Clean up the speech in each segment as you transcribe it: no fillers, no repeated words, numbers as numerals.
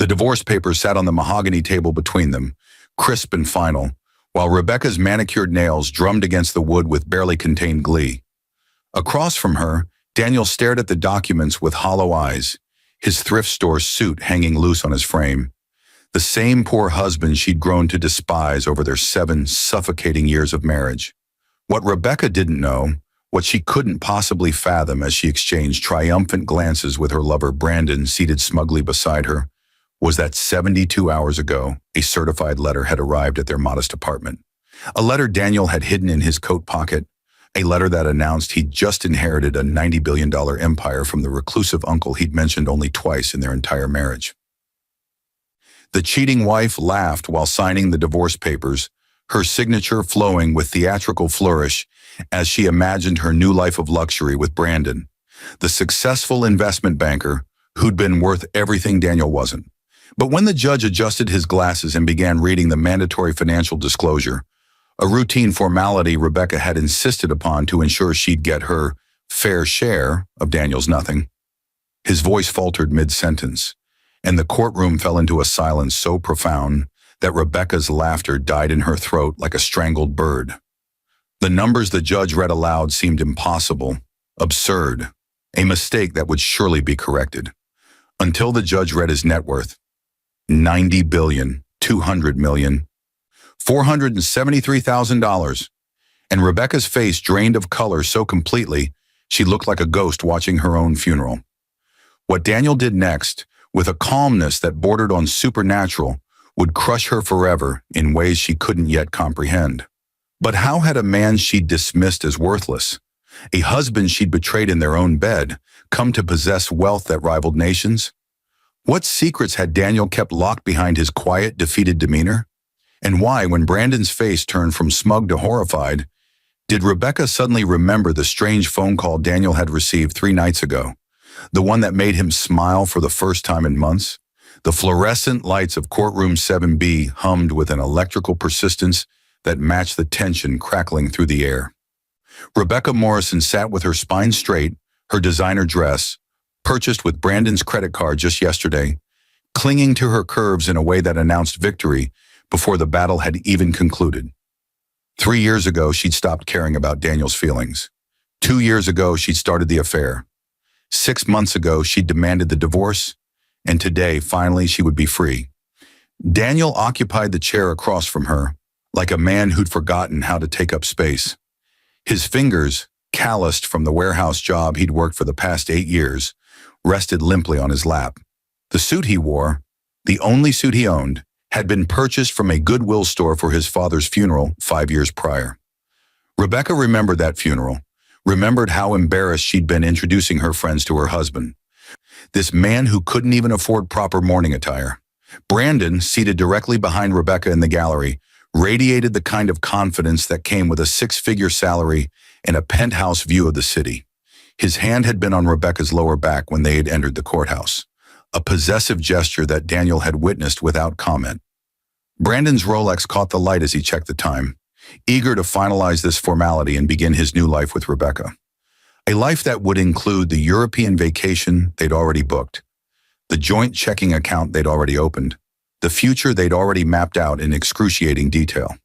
The divorce papers sat on the mahogany table between them, crisp and final, while Rebecca's manicured nails drummed against the wood with barely contained glee. Across from her, Daniel stared at the documents with hollow eyes, his thrift store suit hanging loose on his frame. The same poor husband she'd grown to despise over their 7 suffocating years of marriage. What Rebecca didn't know, what she couldn't possibly fathom as she exchanged triumphant glances with her lover Brandon seated smugly beside her, was that 72 hours ago, a certified letter had arrived at their modest apartment. A letter Daniel had hidden in his coat pocket, a letter that announced he'd just inherited a $90 billion empire from the reclusive uncle he'd mentioned only twice in their entire marriage. The cheating wife laughed while signing the divorce papers, her signature flowing with theatrical flourish as she imagined her new life of luxury with Brandon, the successful investment banker who'd been worth everything Daniel wasn't. But when the judge adjusted his glasses and began reading the mandatory financial disclosure, a routine formality Rebecca had insisted upon to ensure she'd get her fair share of Daniel's nothing, his voice faltered mid-sentence, and the courtroom fell into a silence so profound that Rebecca's laughter died in her throat like a strangled bird. The numbers the judge read aloud seemed impossible, absurd, a mistake that would surely be corrected. Until the judge read his net worth. $90 billion, $200 million, $473,000, and Rebecca's face drained of color so completely she looked like a ghost watching her own funeral. What Daniel did next, with a calmness that bordered on supernatural, would crush her forever in ways she couldn't yet comprehend. But how had a man she'd dismissed as worthless, a husband she'd betrayed in their own bed, come to possess wealth that rivaled nations? What secrets had Daniel kept locked behind his quiet, defeated demeanor? And why, when Brandon's face turned from smug to horrified, did Rebecca suddenly remember the strange phone call Daniel had received 3 nights ago? The one that made him smile for the first time in months? The fluorescent lights of courtroom 7B hummed with an electrical persistence that matched the tension crackling through the air. Rebecca Morrison sat with her spine straight, her designer dress, purchased with Brandon's credit card just yesterday, clinging to her curves in a way that announced victory before the battle had even concluded. 3 years ago, she'd stopped caring about Daniel's feelings. 2 years ago, she'd started the affair. 6 months ago, she'd demanded the divorce, and today, finally, she would be free. Daniel occupied the chair across from her, like a man who'd forgotten how to take up space. His fingers, calloused from the warehouse job he'd worked for the past 8 years, rested limply on his lap. The suit he wore, the only suit he owned, had been purchased from a Goodwill store for his father's funeral 5 years prior. Rebecca remembered that funeral, remembered how embarrassed she'd been introducing her friends to her husband. This man who couldn't even afford proper mourning attire. Brandon, seated directly behind Rebecca in the gallery, radiated the kind of confidence that came with a 6-figure salary and a penthouse view of the city. His hand had been on Rebecca's lower back when they had entered the courthouse, a possessive gesture that Daniel had witnessed without comment. Brandon's Rolex caught the light as he checked the time, eager to finalize this formality and begin his new life with Rebecca. A life that would include the European vacation they'd already booked, the joint checking account they'd already opened, the future they'd already mapped out in excruciating detail.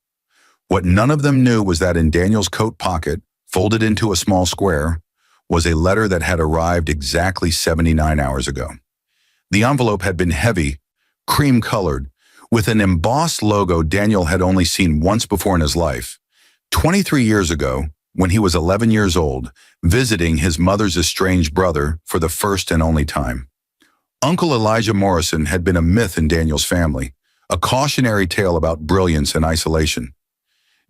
What none of them knew was that in Daniel's coat pocket, folded into a small square, was a letter that had arrived exactly 79 hours ago. The envelope had been heavy, cream-colored, with an embossed logo Daniel had only seen once before in his life. 23 years ago, when he was 11 years old, visiting his mother's estranged brother for the first and only time. Uncle Elijah Morrison had been a myth in Daniel's family, a cautionary tale about brilliance and isolation.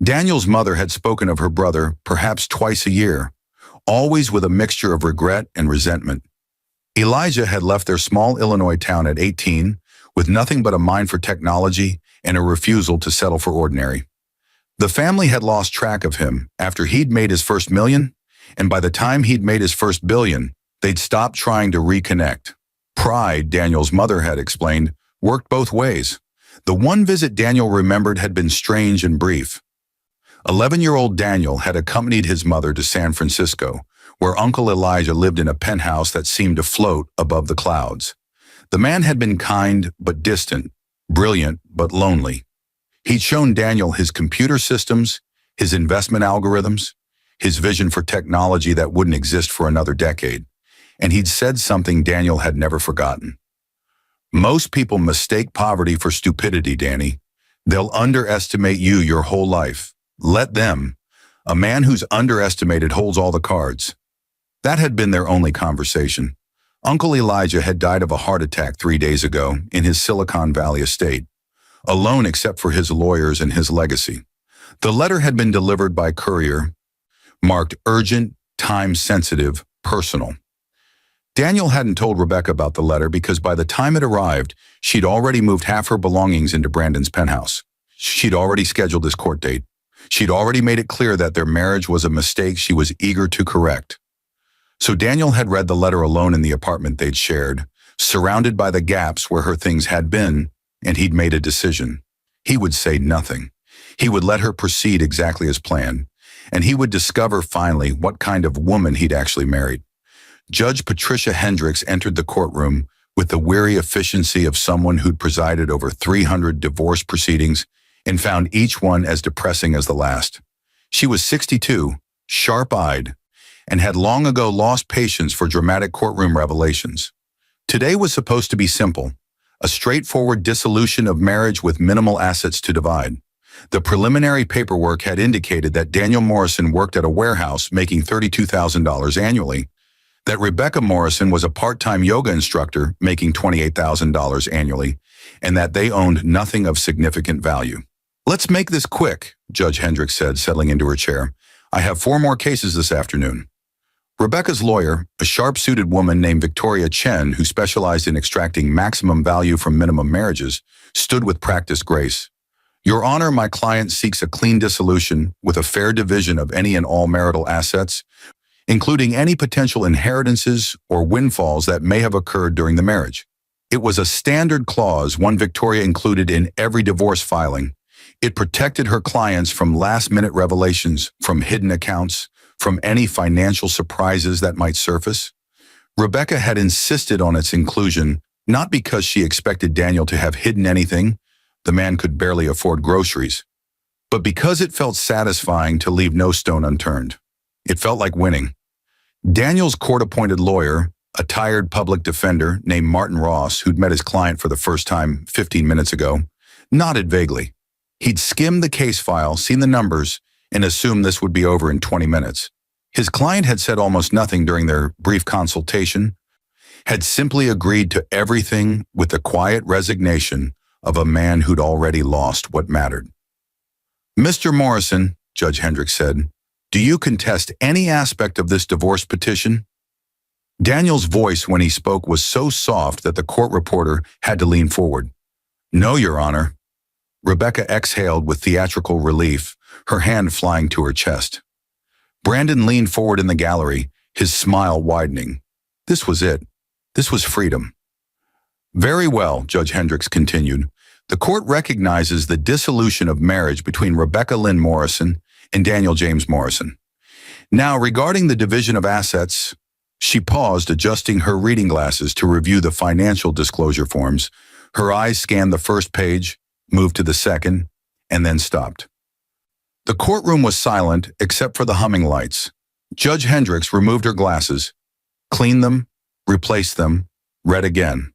Daniel's mother had spoken of her brother perhaps twice a year, always with a mixture of regret and resentment. Elijah had left their small Illinois town at 18, with nothing but a mind for technology and a refusal to settle for ordinary. The family had lost track of him after he'd made his first million, and by the time he'd made his first billion, they'd stopped trying to reconnect. Pride, Daniel's mother had explained, worked both ways. The one visit Daniel remembered had been strange and brief. 11-year-old Daniel had accompanied his mother to San Francisco, where Uncle Elijah lived in a penthouse that seemed to float above the clouds. The man had been kind but distant, brilliant but lonely. He'd shown Daniel his computer systems, his investment algorithms, his vision for technology that wouldn't exist for another decade, and he'd said something Daniel had never forgotten. Most people mistake poverty for stupidity, Danny. They'll underestimate you your whole life. Let them. A man who's underestimated holds all the cards. That had been their only conversation. Uncle Elijah had died of a heart attack 3 days ago in his Silicon Valley estate, alone except for his lawyers and his legacy. The letter had been delivered by courier, marked urgent, time-sensitive, personal. Daniel hadn't told Rebecca about the letter because by the time it arrived, she'd already moved half her belongings into Brandon's penthouse. She'd already scheduled his court date. She'd already made it clear that their marriage was a mistake she was eager to correct. So Daniel had read the letter alone in the apartment they'd shared, surrounded by the gaps where her things had been, and he'd made a decision. He would say nothing. He would let her proceed exactly as planned, and he would discover finally what kind of woman he'd actually married. Judge Patricia Hendricks entered the courtroom with the weary efficiency of someone who'd presided over 300 divorce proceedings and found each one as depressing as the last. She was 62, sharp-eyed, and had long ago lost patience for dramatic courtroom revelations. Today was supposed to be simple, a straightforward dissolution of marriage with minimal assets to divide. The preliminary paperwork had indicated that Daniel Morrison worked at a warehouse making $32,000 annually, that Rebecca Morrison was a part-time yoga instructor making $28,000 annually, and that they owned nothing of significant value. "Let's make this quick," Judge Hendricks said, settling into her chair. "I have 4 more cases this afternoon." Rebecca's lawyer, a sharp-suited woman named Victoria Chen, who specialized in extracting maximum value from minimum marriages, stood with practiced grace. "Your Honor, my client seeks a clean dissolution with a fair division of any and all marital assets, including any potential inheritances or windfalls that may have occurred during the marriage." It was a standard clause, one Victoria included in every divorce filing. It protected her clients from last-minute revelations, from hidden accounts, from any financial surprises that might surface. Rebecca had insisted on its inclusion, not because she expected Daniel to have hidden anything, the man could barely afford groceries, but because it felt satisfying to leave no stone unturned. It felt like winning. Daniel's court-appointed lawyer, a tired public defender named Martin Ross, who'd met his client for the first time 15 minutes ago, nodded vaguely. He'd skimmed the case file, seen the numbers, and assumed this would be over in 20 minutes. His client had said almost nothing during their brief consultation, had simply agreed to everything with the quiet resignation of a man who'd already lost what mattered. "Mr. Morrison," Judge Hendricks said, "do you contest any aspect of this divorce petition?" Daniel's voice when he spoke was so soft that the court reporter had to lean forward. "No, Your Honor." Rebecca exhaled with theatrical relief, her hand flying to her chest. Brandon leaned forward in the gallery, his smile widening. This was it. This was freedom. "Very well," Judge Hendricks continued. "The court recognizes the dissolution of marriage between Rebecca Lynn Morrison and Daniel James Morrison. Now, regarding the division of assets," she paused, adjusting her reading glasses to review the financial disclosure forms. Her eyes scanned the first page, moved to the second, and then stopped. The courtroom was silent except for the humming lights. Judge Hendricks removed her glasses, cleaned them, replaced them, read again.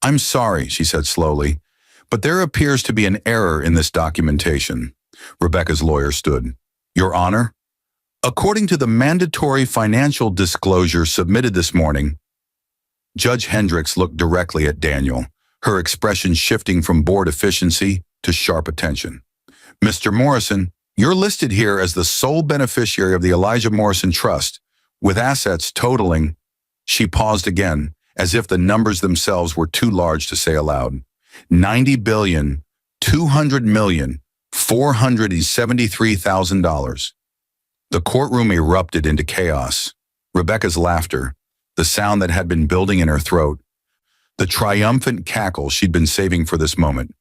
"I'm sorry," she said slowly, "but there appears to be an error in this documentation." Rebecca's lawyer stood. "Your Honor, according to the mandatory financial disclosure submitted this morning," Judge Hendricks looked directly at Daniel, her expression shifting from bored efficiency to sharp attention. "Mr. Morrison, you're listed here as the sole beneficiary of the Elijah Morrison Trust, with assets totaling—" She paused again, as if the numbers themselves were too large to say aloud. $90,200,473,000. The courtroom erupted into chaos. Rebecca's laughter, the sound that had been building in her throat, the triumphant cackle she'd been saving for this moment,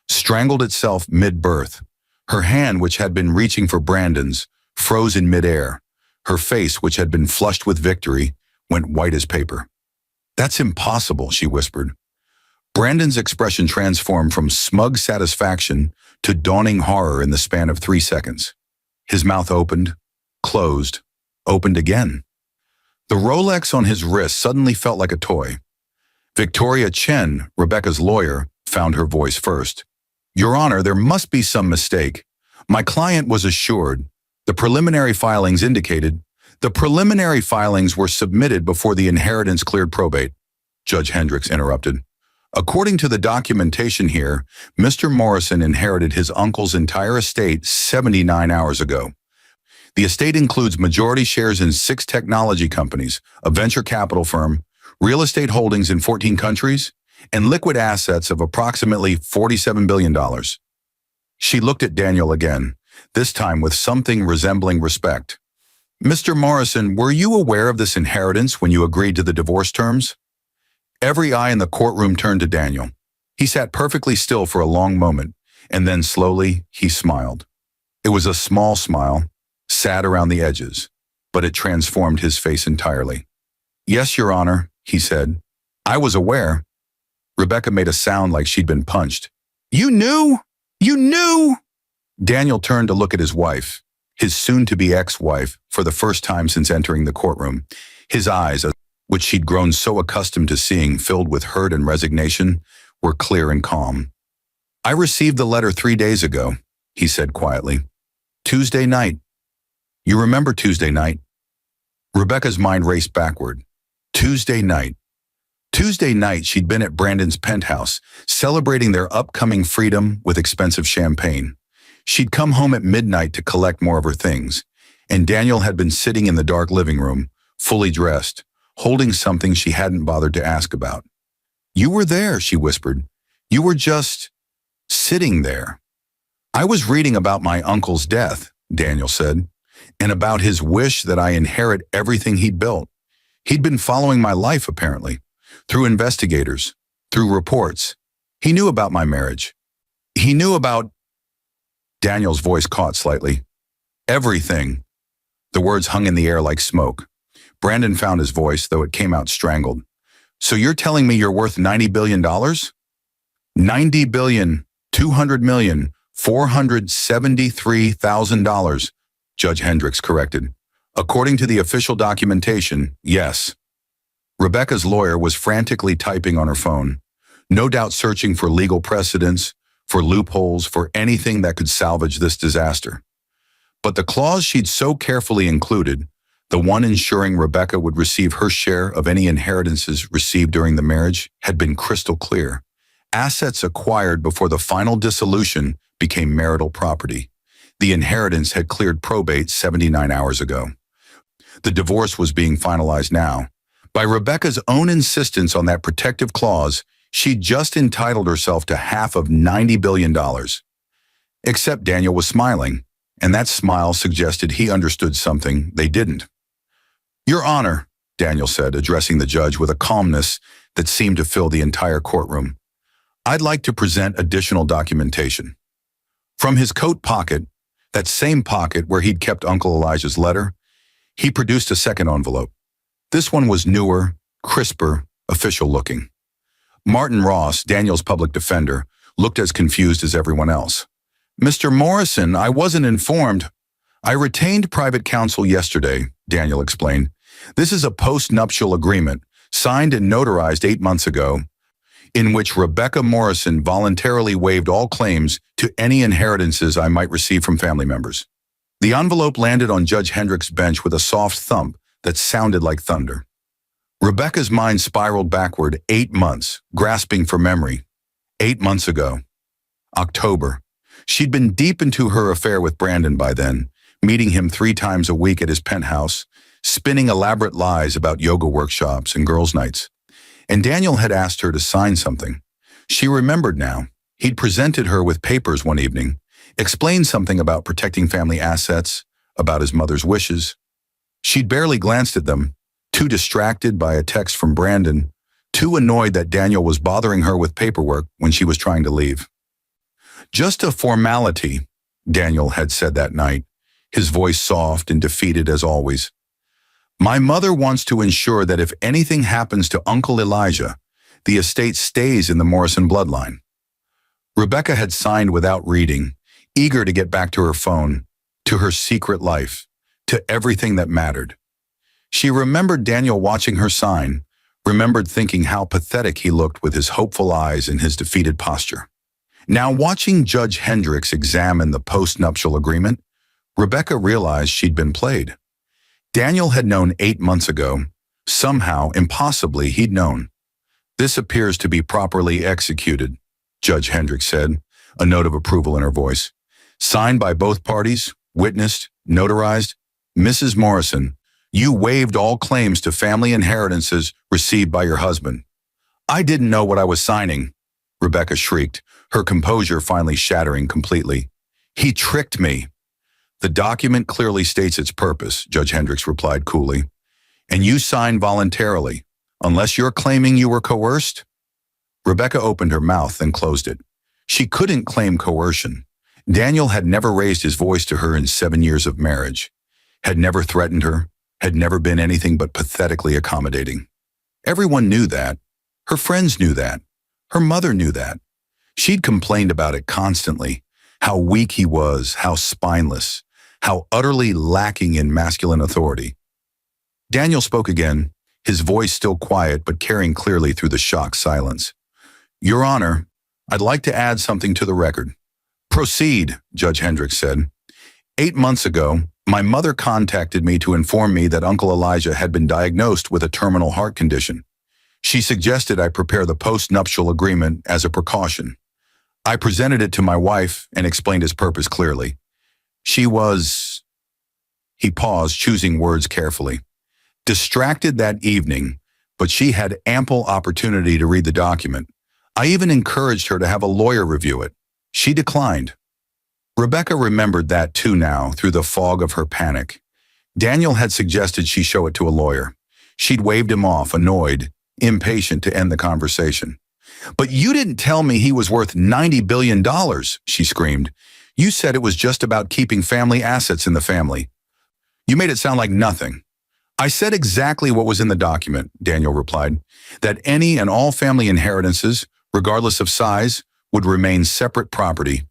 strangled itself mid-birth. Her hand, which had been reaching for Brandon's, froze in midair. Her face, which had been flushed with victory, went white as paper. "That's impossible," she whispered. Brandon's expression transformed from smug satisfaction to dawning horror in the span of 3 seconds. His mouth opened, closed, opened again. The Rolex on his wrist suddenly felt like a toy. Victoria Chen, Rebecca's lawyer, found her voice first. "Your Honor, there must be some mistake. My client was assured. The preliminary filings indicated. The preliminary filings were submitted before the inheritance cleared probate," Judge Hendricks interrupted. "According to the documentation here, Mr. Morrison inherited his uncle's entire estate 79 hours ago. The estate includes majority shares in 6 technology companies, a venture capital firm, real estate holdings in 14 countries, and liquid assets of approximately $47 billion. She looked at Daniel again, this time with something resembling respect. "Mr. Morrison, were you aware of this inheritance when you agreed to the divorce terms?" Every eye in the courtroom turned to Daniel. He sat perfectly still for a long moment, and then slowly he smiled. It was a small smile, sad around the edges, but it transformed his face entirely. "Yes, Your Honor," he said. "I was aware." Rebecca made a sound like she'd been punched. "You knew? You knew?" Daniel turned to look at his wife, his soon-to-be ex-wife, for the first time since entering the courtroom. His eyes, which she'd grown so accustomed to seeing filled with hurt and resignation, were clear and calm. "I received the letter 3 days ago," he said quietly. "Tuesday night. You remember Tuesday night?" Rebecca's mind raced backward. Tuesday night. Tuesday night, she'd been at Brandon's penthouse, celebrating their upcoming freedom with expensive champagne. She'd come home at midnight to collect more of her things, and Daniel had been sitting in the dark living room, fully dressed, holding something she hadn't bothered to ask about. "You were there," she whispered. "You were just sitting there." "I was reading about my uncle's death," Daniel said, "and about his wish that I inherit everything he built. He'd been following my life, apparently, through investigators, through reports. He knew about my marriage. He knew about—" Daniel's voice caught slightly. "Everything." The words hung in the air like smoke. Brandon found his voice, though it came out strangled. "So you're telling me you're worth $90 billion? $90 billion, $200 million, $473,000, Judge Hendricks corrected. "According to the official documentation, yes." Rebecca's lawyer was frantically typing on her phone, no doubt searching for legal precedents, for loopholes, for anything that could salvage this disaster. But the clause she'd so carefully included, the one ensuring Rebecca would receive her share of any inheritances received during the marriage, had been crystal clear. Assets acquired before the final dissolution became marital property. The inheritance had cleared probate 79 hours ago. The divorce was being finalized now. By Rebecca's own insistence on that protective clause, she'd just entitled herself to half of $90 billion. Except Daniel was smiling, and that smile suggested he understood something they didn't. "Your Honor," Daniel said, addressing the judge with a calmness that seemed to fill the entire courtroom, "I'd like to present additional documentation." From his coat pocket, that same pocket where he'd kept Uncle Elijah's letter, he produced a second envelope. This one was newer, crisper, official-looking. Martin Ross, Daniel's public defender, looked as confused as everyone else. "Mr. Morrison, I wasn't informed." "I retained private counsel yesterday," Daniel explained. "This is a post-nuptial agreement, signed and notarized 8 months ago, in which Rebecca Morrison voluntarily waived all claims to any inheritances I might receive from family members." The envelope landed on Judge Hendricks' bench with a soft thump that sounded like thunder. Rebecca's mind spiraled backward 8 months, grasping for memory. 8 months ago. October. She'd been deep into her affair with Brandon by then, meeting him 3 times a week at his penthouse, spinning elaborate lies about yoga workshops and girls' nights. And Daniel had asked her to sign something. She remembered now. He'd presented her with papers one evening, explained something about protecting family assets, about his mother's wishes. She'd barely glanced at them, too distracted by a text from Brandon, too annoyed that Daniel was bothering her with paperwork when she was trying to leave. "Just a formality," Daniel had said that night, his voice soft and defeated as always. "My mother wants to ensure that if anything happens to Uncle Elijah, The estate stays in the Morrison bloodline. Rebecca had signed without reading, eager to get back to her phone, to her secret life, to everything that mattered. She remembered Daniel watching her sign, remembered thinking how pathetic he looked with his hopeful eyes and his defeated posture. Now, watching Judge Hendricks examine the post-nuptial agreement, Rebecca realized she'd been played. Daniel had known 8 months ago. Somehow, impossibly, he'd known. "This appears to be properly executed," Judge Hendricks said, a note of approval in her voice. "Signed by both parties, witnessed, notarized. Mrs. Morrison, you waived all claims to family inheritances received by your husband." "I didn't know what I was signing," Rebecca shrieked, her composure finally shattering completely. "He tricked me." "The document clearly states its purpose," Judge Hendricks replied coolly. "And you signed voluntarily, unless you're claiming you were coerced?" Rebecca opened her mouth and closed it. She couldn't claim coercion. Daniel had never raised his voice to her in 7 years of marriage, had never threatened her, had never been anything but pathetically accommodating. Everyone knew that. Her friends knew that. Her mother knew that. She'd complained about it constantly, how weak he was, how spineless, how utterly lacking in masculine authority. Daniel spoke again, his voice still quiet but carrying clearly through the shocked silence. "Your Honor, I'd like to add something to the record." "Proceed," Judge Hendricks said. 8 months ago, my mother contacted me to inform me that Uncle Elijah had been diagnosed with a terminal heart condition. She suggested I prepare the post-nuptial agreement as a precaution. I presented it to my wife and explained its purpose clearly. She was... He paused, choosing words carefully. "Distracted that evening, but she had ample opportunity to read the document. I even encouraged her to have a lawyer review it. She declined." Rebecca remembered that too now, through the fog of her panic. Daniel had suggested she show it to a lawyer. She'd waved him off, annoyed, impatient to end the conversation. "But you didn't tell me he was worth $90 billion, she screamed. "You said it was just about keeping family assets in the family. You made it sound like nothing." "I said exactly what was in the document," Daniel replied, "that any and all family inheritances, regardless of size, would remain separate property.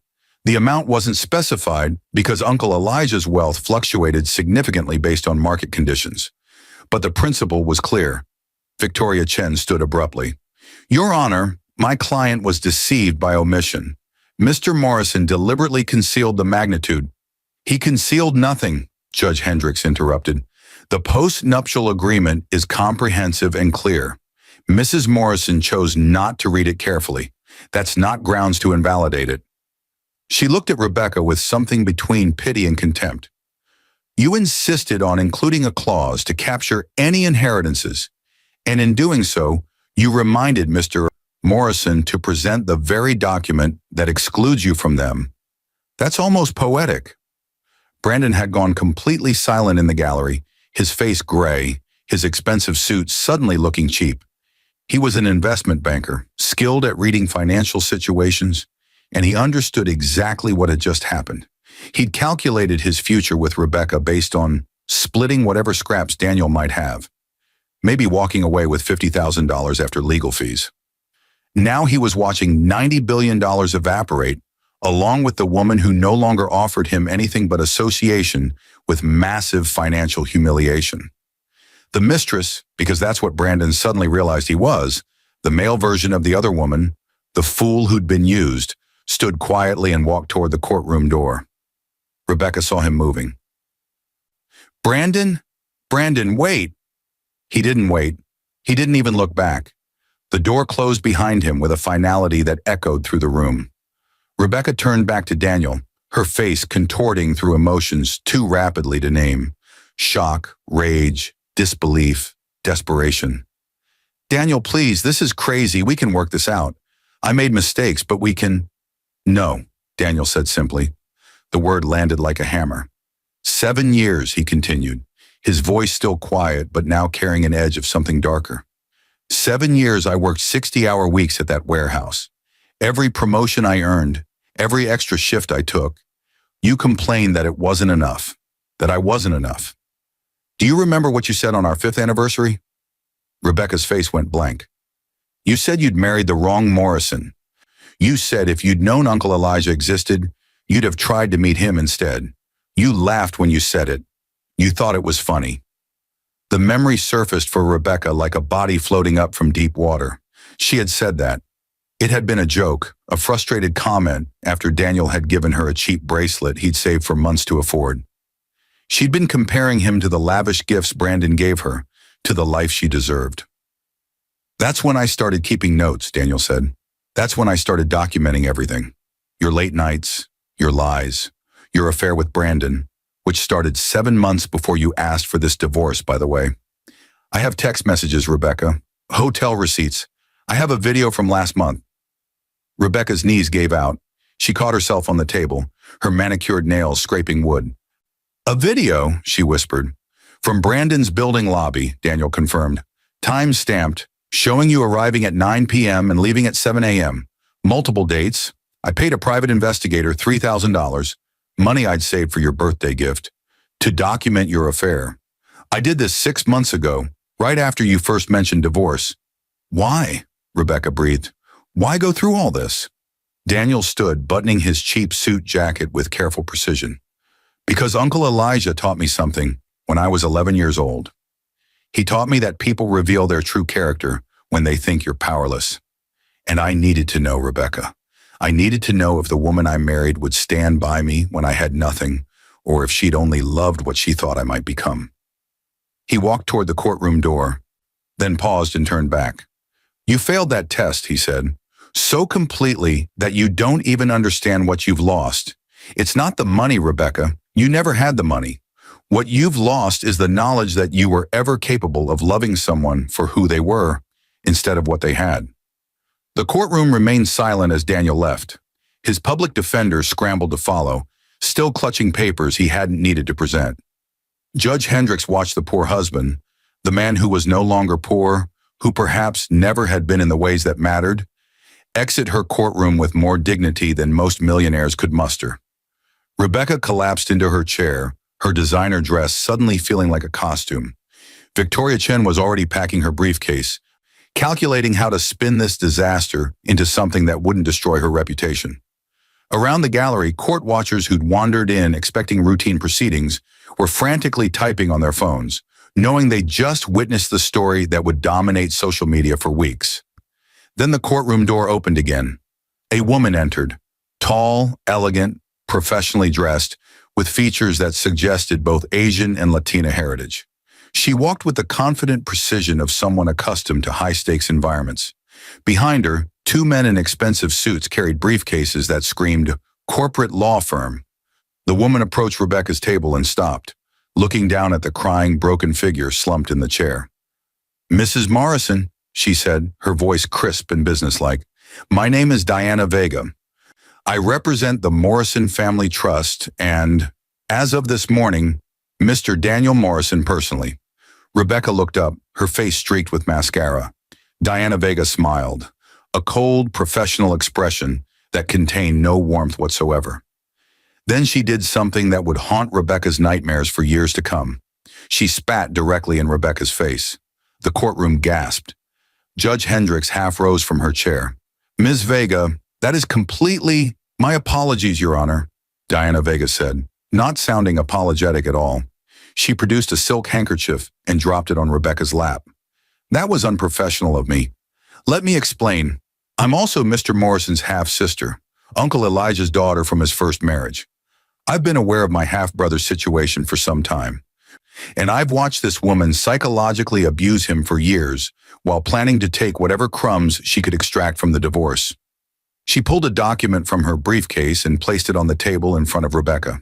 The amount wasn't specified because Uncle Elijah's wealth fluctuated significantly based on market conditions. But the principle was clear." Victoria Chen stood abruptly. "Your Honor, my client was deceived by omission. Mr. Morrison deliberately concealed the magnitude." "He concealed nothing," Judge Hendricks interrupted. "The post-nuptial agreement is comprehensive and clear. Mrs. Morrison chose not to read it carefully. That's not grounds to invalidate it." She looked at Rebecca with something between pity and contempt. "You insisted on including a clause to capture any inheritances, and in doing so, you reminded Mr. Morrison to present the very document that excludes you from them. That's almost poetic." Brandon had gone completely silent in the gallery, his face gray, his expensive suit suddenly looking cheap. He was an investment banker, skilled at reading financial situations, and he understood exactly what had just happened. He'd calculated his future with Rebecca based on splitting whatever scraps Daniel might have, maybe walking away with $50,000 after legal fees. Now he was watching $90 billion evaporate, along with the woman who no longer offered him anything but association with massive financial humiliation. The mistress, because that's what Brandon suddenly realized he was, the male version of the other woman, the fool who'd been used, stood quietly and walked toward the courtroom door. Rebecca saw him moving. "Brandon? Brandon, wait!" He didn't wait. He didn't even look back. The door closed behind him with a finality that echoed through the room. Rebecca turned back to Daniel, her face contorting through emotions too rapidly to name. Shock, rage, disbelief, desperation. "Daniel, please, this is crazy. We can work this out. I made mistakes, but we can..." "No," Daniel said simply. The word landed like a hammer. 7 years, he continued, his voice still quiet but now carrying an edge of something darker. 7 years I worked 60-hour weeks at that warehouse. Every promotion I earned, every extra shift I took, you complained that it wasn't enough, that I wasn't enough. Do you remember what you said on our 5th anniversary? Rebecca's face went blank. You said you'd married the wrong Morrison. You said if you'd known Uncle Elijah existed, you'd have tried to meet him instead. You laughed when you said it. You thought it was funny. The memory surfaced for Rebecca like a body floating up from deep water. She had said that. It had been a joke, a frustrated comment after Daniel had given her a cheap bracelet he'd saved for months to afford. She'd been comparing him to the lavish gifts Brandon gave her, to the life she deserved. That's when I started keeping notes, Daniel said. That's when I started documenting everything. Your late nights, your lies, your affair with Brandon, which started 7 months before you asked for this divorce, by the way. I have text messages, Rebecca. Hotel receipts. I have a video from last month. Rebecca's knees gave out. She caught herself on the table, her manicured nails scraping wood. A video, she whispered. From Brandon's building lobby, Daniel confirmed. Time stamped, showing you arriving at 9 p.m. and leaving at 7 a.m. Multiple dates. I paid a private investigator $3,000, money I'd saved for your birthday gift, to document your affair. I did this 6 months ago, right after you first mentioned divorce. Why? Rebecca breathed. Why go through all this? Daniel stood, buttoning his cheap suit jacket with careful precision. Because Uncle Elijah taught me something when I was 11 years old. He taught me that people reveal their true character when they think you're powerless. And I needed to know, Rebecca. I needed to know if the woman I married would stand by me when I had nothing, or if she'd only loved what she thought I might become. He walked toward the courtroom door, then paused and turned back. You failed that test, he said, so completely that you don't even understand what you've lost. It's not the money, Rebecca. You never had the money. What you've lost is the knowledge that you were ever capable of loving someone for who they were instead of what they had. The courtroom remained silent as Daniel left. His public defender scrambled to follow, still clutching papers he hadn't needed to present. Judge Hendricks watched the poor husband, the man who was no longer poor, who perhaps never had been in the ways that mattered, exit her courtroom with more dignity than most millionaires could muster. Rebecca collapsed into her chair, her designer dress suddenly feeling like a costume. Victoria Chen was already packing her briefcase, calculating how to spin this disaster into something that wouldn't destroy her reputation. Around the gallery, court watchers who'd wandered in expecting routine proceedings were frantically typing on their phones, knowing they just witnessed the story that would dominate social media for weeks. Then the courtroom door opened again. A woman entered, tall, elegant, professionally dressed, with features that suggested both Asian and Latina heritage. She walked with the confident precision of someone accustomed to high-stakes environments. Behind her, 2 men in expensive suits carried briefcases that screamed, "Corporate law firm." The woman approached Rebecca's table and stopped, looking down at the crying, broken figure slumped in the chair. "Mrs. Morrison," she said, her voice crisp and businesslike, "my name is Diana Vega. I represent the Morrison Family Trust and, as of this morning, Mr. Daniel Morrison personally." Rebecca looked up, her face streaked with mascara. Diana Vega smiled, a cold, professional expression that contained no warmth whatsoever. Then she did something that would haunt Rebecca's nightmares for years to come. She spat directly in Rebecca's face. The courtroom gasped. Judge Hendricks half rose from her chair. "Ms. Vega, that is completely—" "My apologies, Your Honor," Diana Vega said, not sounding apologetic at all. She produced a silk handkerchief and dropped it on Rebecca's lap. "That was unprofessional of me. Let me explain. I'm also Mr. Morrison's half-sister, Uncle Elijah's daughter from his first marriage. I've been aware of my half-brother's situation for some time, and I've watched this woman psychologically abuse him for years while planning to take whatever crumbs she could extract from the divorce." She pulled a document from her briefcase and placed it on the table in front of Rebecca.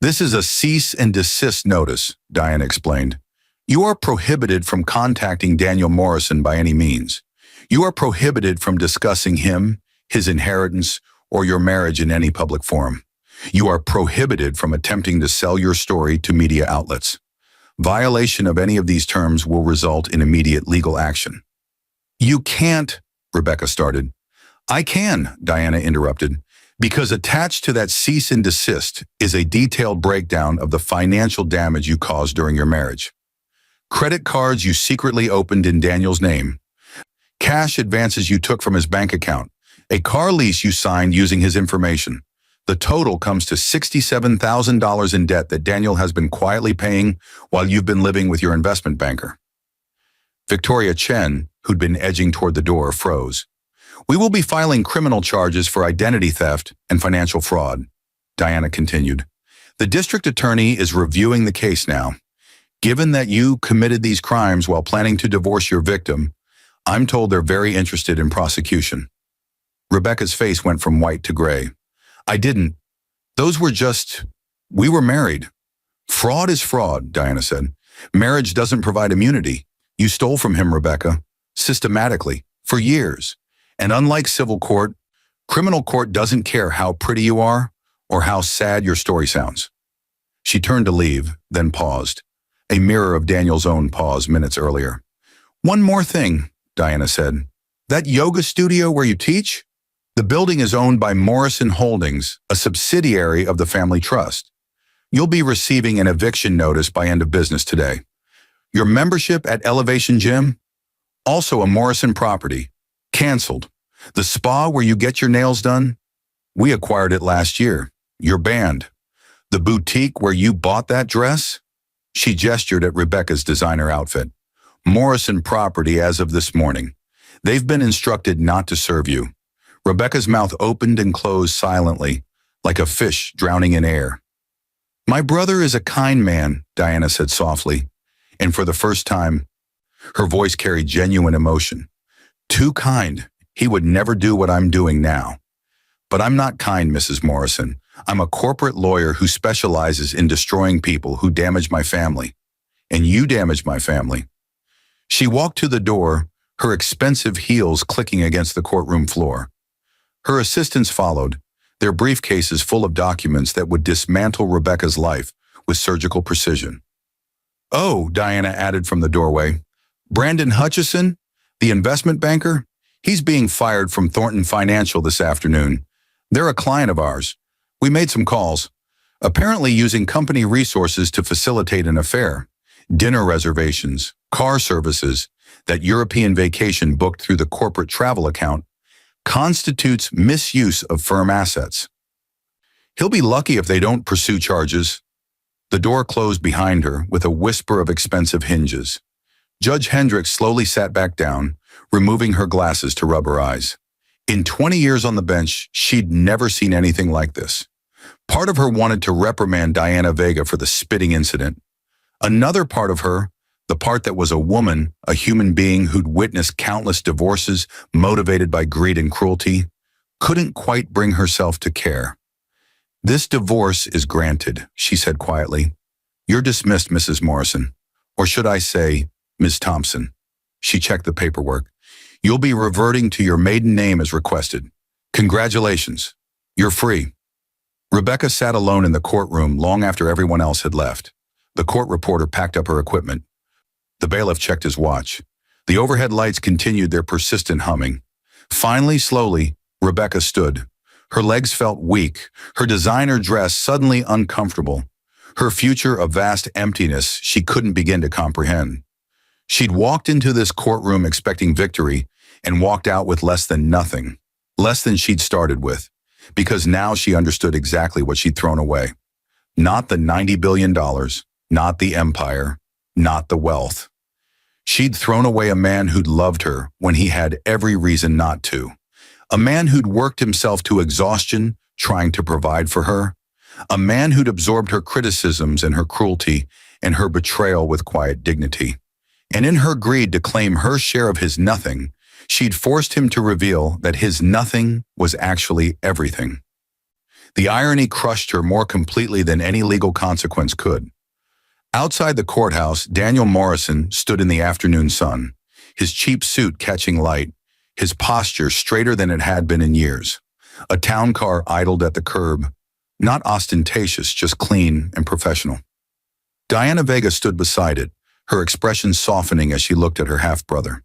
"This is a cease and desist notice," Diana explained. "You are prohibited from contacting Daniel Morrison by any means. You are prohibited from discussing him, his inheritance, or your marriage in any public forum. You are prohibited from attempting to sell your story to media outlets. Violation of any of these terms will result in immediate legal action." "You can't," Rebecca started. "I can," Diana interrupted, "because attached to that cease and desist is a detailed breakdown of the financial damage you caused during your marriage. Credit cards you secretly opened in Daniel's name, cash advances you took from his bank account, a car lease you signed using his information. The total comes to $67,000 in debt that Daniel has been quietly paying while you've been living with your investment banker. Victoria Chen, who'd been edging toward the door, froze. We will be filing criminal charges for identity theft and financial fraud, Diana continued. The district attorney is reviewing the case now. Given that you committed these crimes while planning to divorce your victim, I'm told they're very interested in prosecution. Rebecca's face went from white to gray. I didn't. We were married. Fraud is fraud, Diana said. Marriage doesn't provide immunity. You stole from him, Rebecca, systematically, for years. And unlike civil court, criminal court doesn't care how pretty you are or how sad your story sounds. She turned to leave, then paused, a mirror of Daniel's own pause minutes earlier. One more thing, Diana said. That yoga studio where you teach? The building is owned by Morrison Holdings, a subsidiary of the family trust. You'll be receiving an eviction notice by end of business today. Your membership at Elevation Gym? Also a Morrison property. Canceled. The spa where you get your nails done? We acquired it last year. Your band. The boutique where you bought that dress? She gestured at Rebecca's designer outfit. Morrison property as of this morning. They've been instructed not to serve you. Rebecca's mouth opened and closed silently, like a fish drowning in air. My brother is a kind man, Diana said softly, and for the first time, her voice carried genuine emotion. Too kind. He would never do what I'm doing now. But I'm not kind, Mrs. Morrison. I'm a corporate lawyer who specializes in destroying people who damage my family. And you damaged my family. She walked to the door, her expensive heels clicking against the courtroom floor. Her assistants followed, their briefcases full of documents that would dismantle Rebecca's life with surgical precision. Oh, Diana added from the doorway. Brandon Hutchison, the investment banker? He's being fired from Thornton Financial this afternoon. They're a client of ours. We made some calls, apparently using company resources to facilitate an affair. Dinner reservations, car services, that European vacation booked through the corporate travel account constitutes misuse of firm assets. He'll be lucky if they don't pursue charges. The door closed behind her with a whisper of expensive hinges. Judge Hendricks slowly sat back down, removing her glasses to rub her eyes. In 20 years on the bench, she'd never seen anything like this. Part of her wanted to reprimand Diana Vega for the spitting incident. Another part of her, the part that was a woman, a human being who'd witnessed countless divorces motivated by greed and cruelty, couldn't quite bring herself to care. This divorce is granted, she said quietly. You're dismissed, Mrs. Morrison. Or should I say, Ms. Thompson. She checked the paperwork. You'll be reverting to your maiden name as requested. Congratulations. You're free. Rebecca sat alone in the courtroom long after everyone else had left. The court reporter packed up her equipment. The bailiff checked his watch. The overhead lights continued their persistent humming. Finally, slowly, Rebecca stood. Her legs felt weak, her designer dress suddenly uncomfortable, her future a vast emptiness she couldn't begin to comprehend. She'd walked into this courtroom expecting victory and walked out with less than nothing, less than she'd started with, because now she understood exactly what she'd thrown away. Not the $90 billion, not the empire, not the wealth. She'd thrown away a man who'd loved her when he had every reason not to. A man who'd worked himself to exhaustion trying to provide for her. A man who'd absorbed her criticisms and her cruelty and her betrayal with quiet dignity. And in her greed to claim her share of his nothing, she'd forced him to reveal that his nothing was actually everything. The irony crushed her more completely than any legal consequence could. Outside the courthouse, Daniel Morrison stood in the afternoon sun, his cheap suit catching light, his posture straighter than it had been in years. A town car idled at the curb, not ostentatious, just clean and professional. Diana Vega stood beside it, her expression softening as she looked at her half-brother.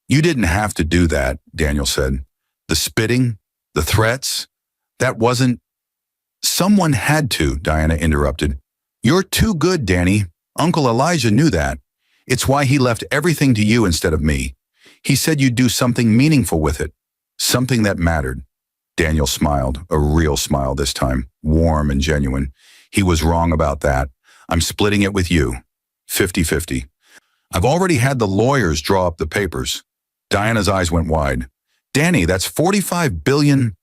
You didn't have to do that, Daniel said. The spitting, the threats, that wasn't... Someone had to, Diana interrupted. You're too good, Danny. Uncle Elijah knew that. It's why he left everything to you instead of me. He said you'd do something meaningful with it, something that mattered. Daniel smiled, a real smile this time, warm and genuine. He was wrong about that. I'm splitting it with you. 50-50. I've already had the lawyers draw up the papers. Diana's eyes went wide. Danny, that's 45 billion.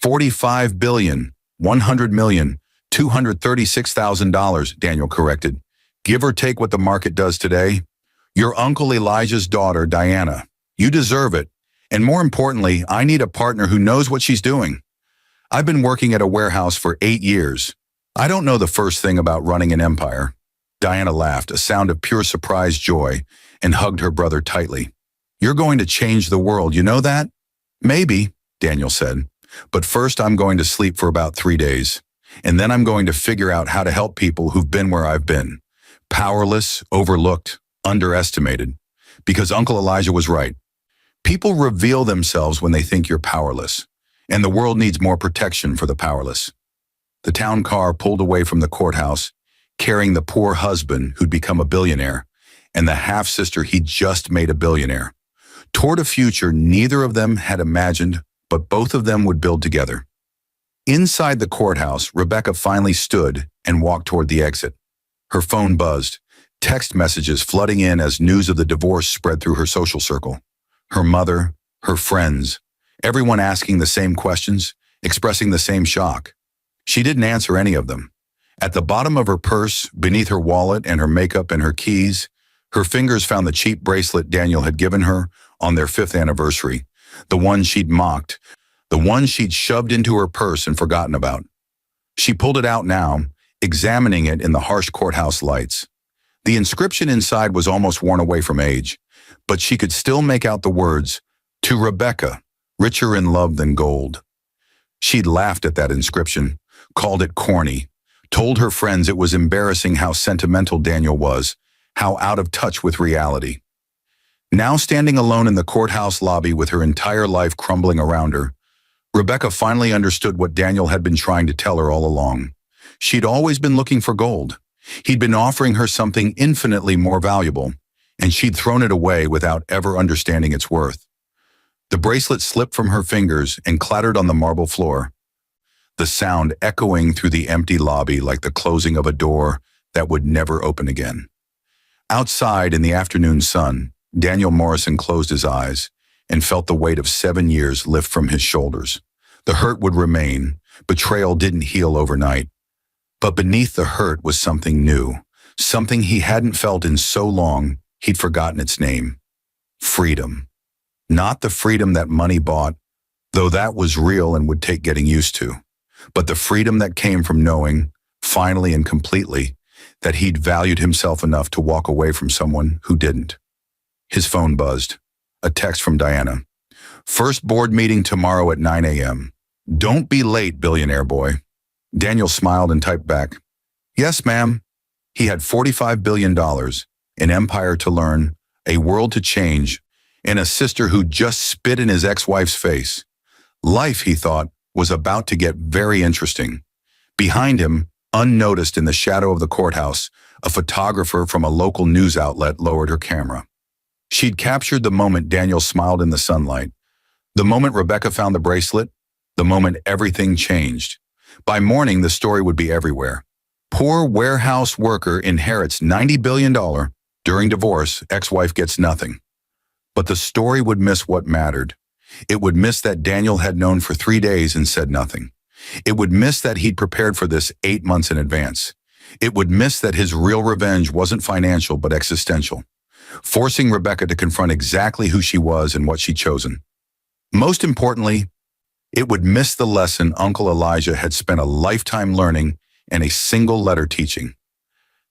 45 billion. 100 million. $236,000, Daniel corrected. Give or take what the market does today. Your Uncle Elijah's daughter, Diana. You deserve it. And more importantly, I need a partner who knows what she's doing. I've been working at a warehouse for 8 years. I don't know the first thing about running an empire. Diana laughed, a sound of pure surprised joy, and hugged her brother tightly. You're going to change the world, you know that? Maybe, Daniel said. But first I'm going to sleep for about 3 days. And then I'm going to figure out how to help people who've been where I've been. Powerless, overlooked, underestimated. Because Uncle Elijah was right. People reveal themselves when they think you're powerless. And the world needs more protection for the powerless. The town car pulled away from the courthouse, carrying the poor husband who'd become a billionaire, and the half-sister he'd just made a billionaire. Toward a future neither of them had imagined, but both of them would build together. Inside the courthouse, Rebecca finally stood and walked toward the exit. Her phone buzzed, text messages flooding in as news of the divorce spread through her social circle. Her mother, her friends, everyone asking the same questions, expressing the same shock. She didn't answer any of them. At the bottom of her purse, beneath her wallet and her makeup and her keys, her fingers found the cheap bracelet Daniel had given her on their 5th anniversary, the one she'd mocked, the one she'd shoved into her purse and forgotten about. She pulled it out now, examining it in the harsh courthouse lights. The inscription inside was almost worn away from age, but she could still make out the words, "To Rebecca, richer in love than gold." She'd laughed at that inscription, called it corny, told her friends it was embarrassing how sentimental Daniel was, how out of touch with reality. Now standing alone in the courthouse lobby with her entire life crumbling around her, Rebecca finally understood what Daniel had been trying to tell her all along. She'd always been looking for gold. He'd been offering her something infinitely more valuable, and she'd thrown it away without ever understanding its worth. The bracelet slipped from her fingers and clattered on the marble floor, the sound echoing through the empty lobby like the closing of a door that would never open again. Outside in the afternoon sun, Daniel Morrison closed his eyes and felt the weight of 7 years lift from his shoulders. The hurt would remain. Betrayal didn't heal overnight. But beneath the hurt was something new, something he hadn't felt in so long he'd forgotten its name. Freedom. Not the freedom that money bought, though that was real and would take getting used to, but the freedom that came from knowing, finally and completely, that he'd valued himself enough to walk away from someone who didn't. His phone buzzed. A text from Diana. First board meeting tomorrow at 9 a.m. Don't be late, billionaire boy. Daniel smiled and typed back, Yes, ma'am. He had $45 billion, an empire to learn, a world to change, and a sister who just spit in his ex-wife's face. Life, he thought, was about to get very interesting. Behind him, unnoticed in the shadow of the courthouse, a photographer from a local news outlet lowered her camera. She'd captured the moment Daniel smiled in the sunlight, the moment Rebecca found the bracelet, the moment everything changed. By morning, the story would be everywhere. Poor warehouse worker inherits $90 billion. During divorce, ex-wife gets nothing. But the story would miss what mattered. It would miss that Daniel had known for 3 days and said nothing. It would miss that he'd prepared for this 8 months in advance. It would miss that his real revenge wasn't financial but existential, forcing Rebecca to confront exactly who she was and what she'd chosen. Most importantly, it would miss the lesson Uncle Elijah had spent a lifetime learning and a single letter teaching.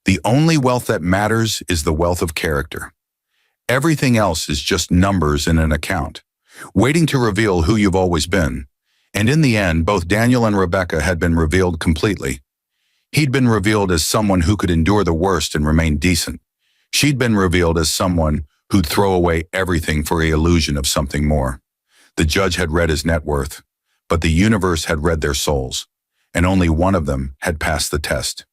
The only wealth that matters is the wealth of character. Everything else is just numbers in an account, waiting to reveal who you've always been. And in the end, both Daniel and Rebecca had been revealed completely. He'd been revealed as someone who could endure the worst and remain decent. She'd been revealed as someone who'd throw away everything for the illusion of something more. The judge had read his net worth, but the universe had read their souls, and only one of them had passed the test.